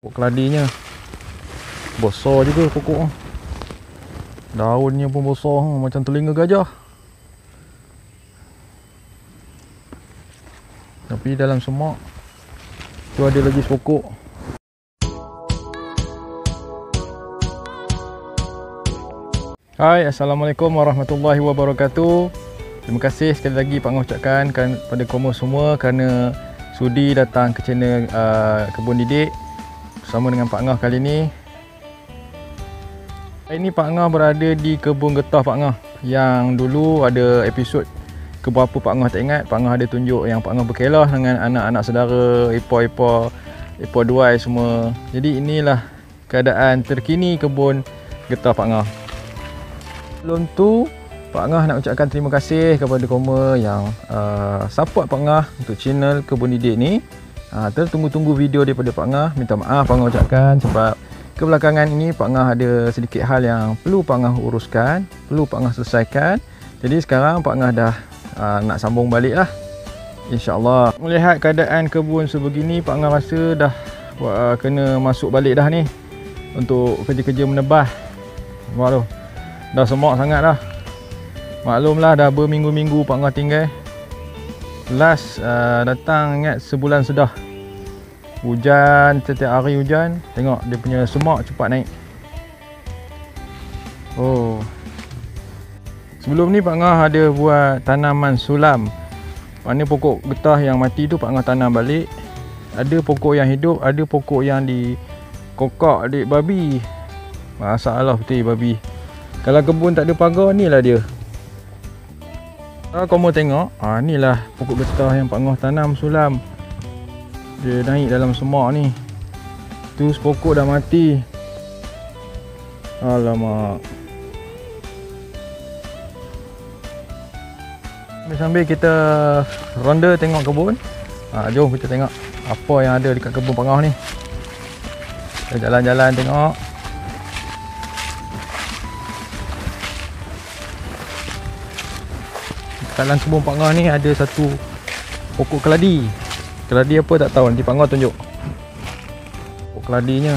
Pokok keladinya besar juga pokok. Daunnya pun besar macam telinga gajah. Tapi dalam semak tu ada lagi sepokok. Hai, Assalamualaikum warahmatullahi wabarakatuh. Terima kasih sekali lagi Pak Ngah ucapkan kepada kamu semua kerana sudi datang ke channel Kebun Didik bersama dengan Pak Ngah kali ini. Hari ini Pak Ngah berada di Kebun Getah Pak Ngah. Yang dulu ada episod keberapa Pak Ngah tak ingat, Pak Ngah ada tunjuk yang Pak Ngah berkelah dengan anak-anak saudara, ekor duai semua. Jadi inilah keadaan terkini Kebun Getah Pak Ngah. Sebelum tu, Pak Ngah nak ucapkan terima kasih kepada kamu yang support Pak Ngah untuk channel Kebun Didik ni. Tertunggu-tunggu video daripada Pak Ngah. Minta maaf Pak Ngah ucapkan sebab kebelakangan ini Pak Ngah ada sedikit hal yang perlu Pak Ngah uruskan, perlu Pak Ngah selesaikan. Jadi sekarang Pak Ngah dah nak sambung balik lah, InsyaAllah. Melihat keadaan kebun sebegini, Pak Ngah rasa dah kena masuk balik dah ni untuk kerja-kerja menebah. Waduh, dah semak sangat dah. Maklumlah dah berminggu-minggu Pak Ngah tinggal. Last datang ingat sebulan sudah. Hujan, setiap hari hujan. Tengok dia punya semak cepat naik. Oh. Sebelum ni Pak Ngah ada buat tanaman sulam. Mana pokok getah yang mati tu Pak Ngah tanam balik. Ada pokok yang hidup, ada pokok yang dikokak adik babi. Masalah betul babi. Kalau kebun tak ada pagar, ni lah dia. Kalau kamu tengok, ni lah pokok getah yang Pak Ngah tanam sulam. Dia naik dalam semak ni. Tu sepokok dah mati. Alamak. Sambil kita ronda tengok kebun. Jom kita tengok apa yang ada dekat kebun Pak Ngah ni. Kita jalan-jalan tengok. Dalam kebun Pak Ngah ni ada satu pokok keladi. Keladi apa tak tahu, nanti Pak Ngah tunjuk. Pokok keladinya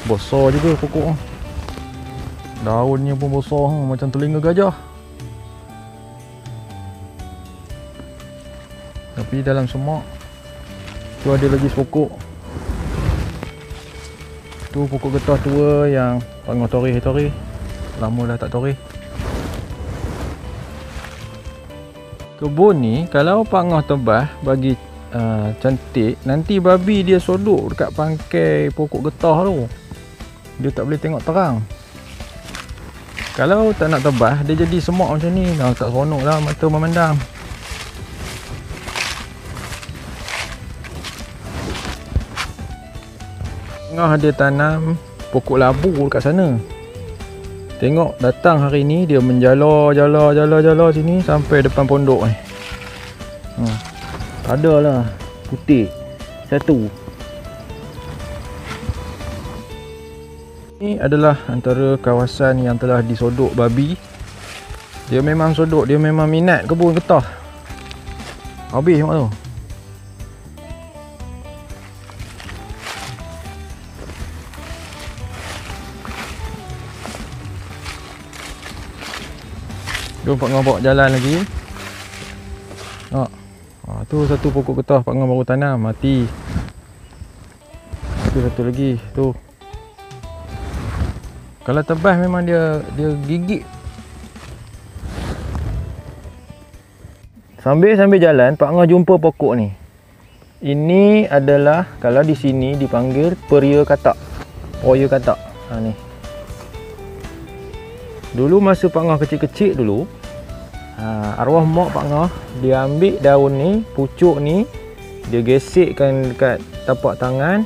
besar juga pokok. Daunnya pun besar macam telinga gajah. Tapi dalam semak tu ada lagi sepokok. Tu pokok getah tua yang Pak Ngah toreh. Lama dah tak toreh. Kebun ni kalau Pak Ngah tebah bagi cantik, nanti babi dia sodok dekat pangkai pokok getah tu. Dia tak boleh tengok terang. Kalau tak nak tebah, dia jadi semak macam ni. Dah tak seronok lah mata memandang. Ngah ada tanam pokok labu dekat sana. Tengok datang hari ni dia menjala sini sampai depan pondok ni. Adalah putih satu. Ini adalah antara kawasan yang telah disodok babi. Dia memang sodok, dia memang minat kebun getah. Habis mak tu. Jom Pak Ngah bawa jalan lagi. Tu satu pokok getah Pak Ngah baru tanam, mati. Tu satu lagi, tu. Kalau tebas memang dia gigit. Sambil jalan Pak Ngah jumpa pokok ni. Ini adalah kalau di sini dipanggil peria katak. Peria katak. Ni. Dulu masa Pak Ngah kecil-kecil dulu, arwah mak Pak Ngah, dia ambil daun ni, pucuk ni, dia gesekkan dekat tapak tangan,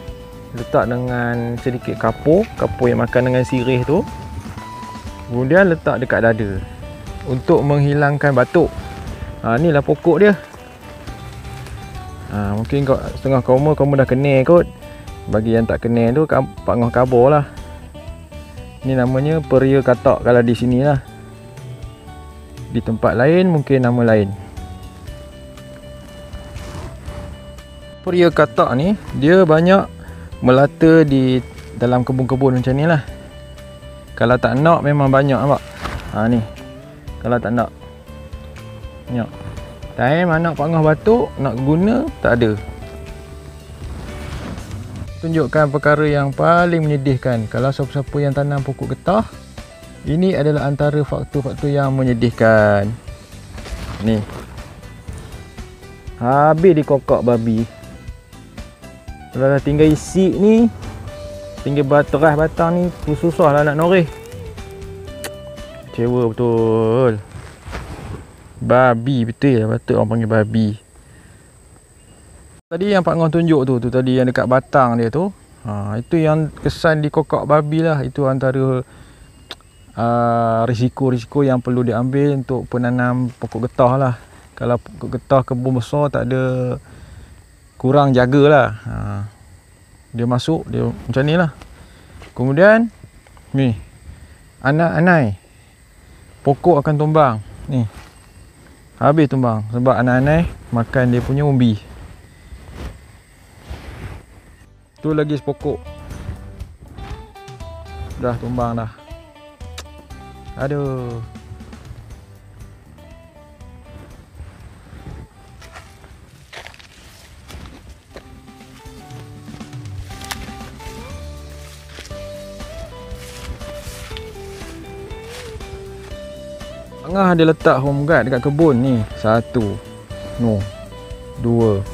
letak dengan sedikit kapur yang makan dengan sirih tu. Kemudian letak dekat dada untuk menghilangkan batuk. Inilah pokok dia. Mungkin setengah kamu dah kenal kot. Bagi yang tak kenal tu Pak Ngah khabar lah. Ini namanya peria katak kalau di sini lah. Di tempat lain mungkin nama lain. Peria katak ni dia banyak melata di dalam kebun-kebun macam ni lah. Kalau tak nak memang banyak nampak. Ni. Kalau tak nak. Tengok. Time anak Pak Ngah batuk nak guna tak ada. Tunjukkan perkara yang paling menyedihkan. Kalau siapa-siapa yang tanam pokok getah, ini adalah antara faktor-faktor yang menyedihkan. Ni. Habis dikokok babi. Kalau dah tinggal isi ni, tinggal teras batang ni, tu susah lah nak noreh. Kecewa betul. Babi betul lah, patut orang panggil babi. Tadi yang Pak Ngah tunjuk tu tadi yang dekat batang dia tu, itu yang kesan dikokok babi lah. Itu antara risiko-risiko yang perlu diambil untuk penanam pokok getah lah. Kalau pokok getah kebun besar tak ada, kurang jagalah. Dia masuk dia macam ni lah. Kemudian ni anak-anai pokok akan tumbang. Ni habis tumbang sebab anak-anai makan dia punya umbi. Tu lagi sepokok dah tumbang dah. Aduh. Tengah dia letak home guard dekat kebun ni. 1, no, 2,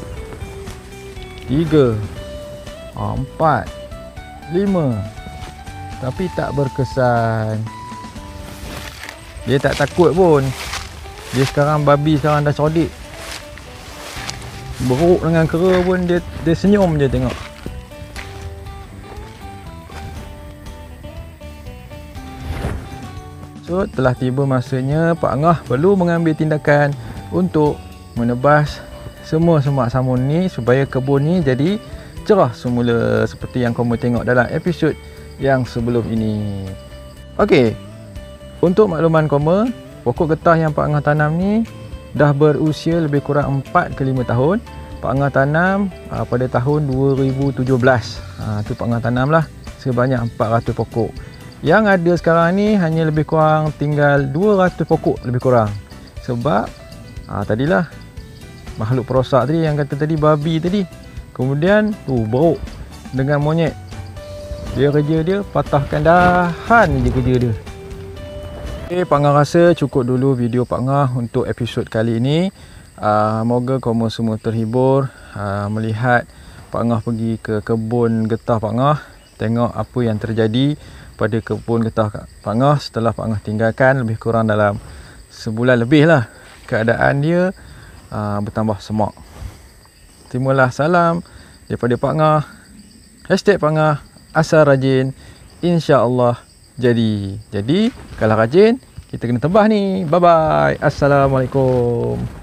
3, 4, 5. Tapi tak berkesan. Dia tak takut pun. Dia sekarang babi sekarang dah cerdik. Beruk dengan kera pun dia senyum je tengok. So, telah tiba masanya Pak Ngah perlu mengambil tindakan untuk menebas semua semak samun ni supaya kebun ni jadi cerah semula seperti yang kamu tengok dalam episod yang sebelum ini. Okey. Untuk makluman kamu, pokok getah yang Pak Ngah tanam ni dah berusia lebih kurang 4 ke 5 tahun. Pak Ngah tanam pada tahun 2017. Tu Pak Ngah tanam lah sebanyak 400 pokok. Yang ada sekarang ni hanya lebih kurang tinggal 200 pokok lebih kurang. Sebab tadilah makhluk perosak tadi yang kata tadi, babi tadi. Kemudian beruk dengan monyet. Dia kerja dia patahkan dahan je kerja dia. Okay, Pak Ngah rasa cukup dulu video Pak Ngah untuk episod kali ini. Moga kamu semua terhibur melihat Pak Ngah pergi ke kebun getah Pak Ngah, tengok apa yang terjadi pada kebun getah Pak Ngah setelah Pak Ngah tinggalkan lebih kurang dalam sebulan lebih lah. Keadaan dia bertambah semak. Terimalah salam daripada Pak Ngah. Hashtag Pak Ngah asal rajin, insya-Allah jadi. Jadi kalau rajin kita kena tebah ni. Bye bye. Assalamualaikum.